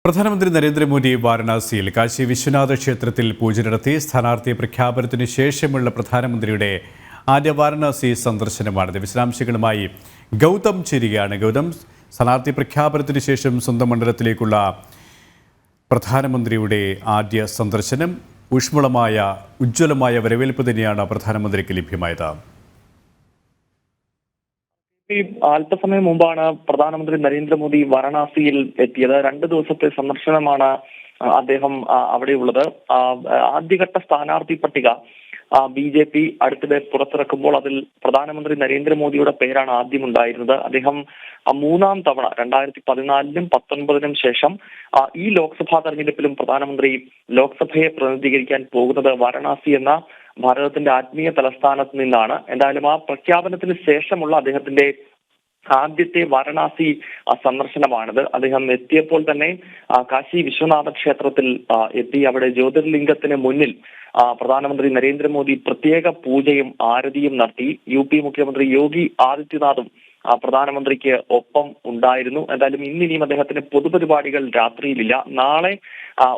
പ്രധാനമന്ത്രി നരേന്ദ്രമോദി വാരണാസിയിൽ കാശി വിശ്വനാഥ ക്ഷേത്രത്തിൽ പൂജ നടത്തി. സ്ഥാനാർത്ഥി പ്രഖ്യാപനത്തിന് ശേഷമുള്ള പ്രധാനമന്ത്രിയുടെ ആദ്യ വാരണാസി സന്ദർശനമാണിത്. വിശദാംശങ്ങളുമായി ഗൗതം ചേരുകയാണ്. ഗൗതം, സ്ഥാനാർത്ഥി പ്രഖ്യാപനത്തിന് ശേഷം സ്വന്തം മണ്ഡലത്തിലേക്കുള്ള പ്രധാനമന്ത്രിയുടെ ആദ്യ സന്ദർശനം, ഊഷ്മളമായ ഉജ്ജ്വലമായ വരവേൽപ്പ് തന്നെയാണ് പ്രധാനമന്ത്രിക്ക് ലഭ്യമായത്. അല്പസമയം മുമ്പാണ് പ്രധാനമന്ത്രി നരേന്ദ്രമോദി വാരണാസിയിൽ എത്തിയത്. 2 ദിവസത്തെ സന്ദർശനമാണ് അദ്ദേഹം അവിടെയുള്ളത്. ആദ്യഘട്ട സ്ഥാനാർത്ഥി പട്ടിക BJP അടുത്തിടെ പുറത്തിറക്കുമ്പോൾ അതിൽ പ്രധാനമന്ത്രി നരേന്ദ്രമോദിയുടെ പേരാണ് ആദ്യം ഉണ്ടായിരുന്നത്. അദ്ദേഹം 3ാം തവണ 2014-ലും 2019-നും ശേഷം ഈ ലോക്സഭാ തെരഞ്ഞെടുപ്പിലും പ്രധാനമന്ത്രി ലോക്സഭയെ പ്രതിനിധീകരിക്കാൻ പോകുന്നത് വാരണാസി എന്ന ഭാരതത്തിന്റെ ആത്മീയ തലസ്ഥാനത്ത് നിന്നാണ്. എന്തായാലും ആ പ്രഖ്യാപനത്തിന് ശേഷമുള്ള അദ്ദേഹത്തിന്റെ ആദ്യത്തെ വാരണാസി സന്ദർശനമാണിത്. അദ്ദേഹം എത്തിയപ്പോൾ തന്നെ കാശി വിശ്വനാഥ ക്ഷേത്രത്തിൽ എത്തി. അവിടെ ജ്യോതിർലിംഗത്തിന് മുന്നിൽ പ്രധാനമന്ത്രി നരേന്ദ്രമോദി പ്രത്യേക പൂജയും ആരതിയും നടത്തി. UP മുഖ്യമന്ത്രി യോഗി ആദിത്യനാഥും പ്രധാനമന്ത്രിക്ക് ഒപ്പം ഉണ്ടായിരുന്നു. എന്തായാലും ഇന്നിനിയും അദ്ദേഹത്തിന് പൊതുപരിപാടികൾ രാത്രിയിലില്ല. നാളെ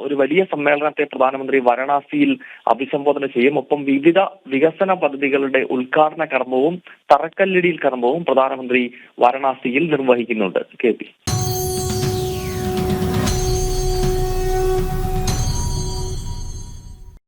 ഒരു വലിയ സമ്മേളനത്തെ പ്രധാനമന്ത്രി വാരണാസിയിൽ അഭിസംബോധന ചെയ്യും. ഒപ്പം വിവിധ വികസന പദ്ധതികളുടെ ഉദ്ഘാടന കർമ്മവും തറക്കല്ലിടിയിൽ കർമ്മവും പ്രധാനമന്ത്രി വാരണാസിയിൽ നിർവഹിക്കുന്നുണ്ട്. KP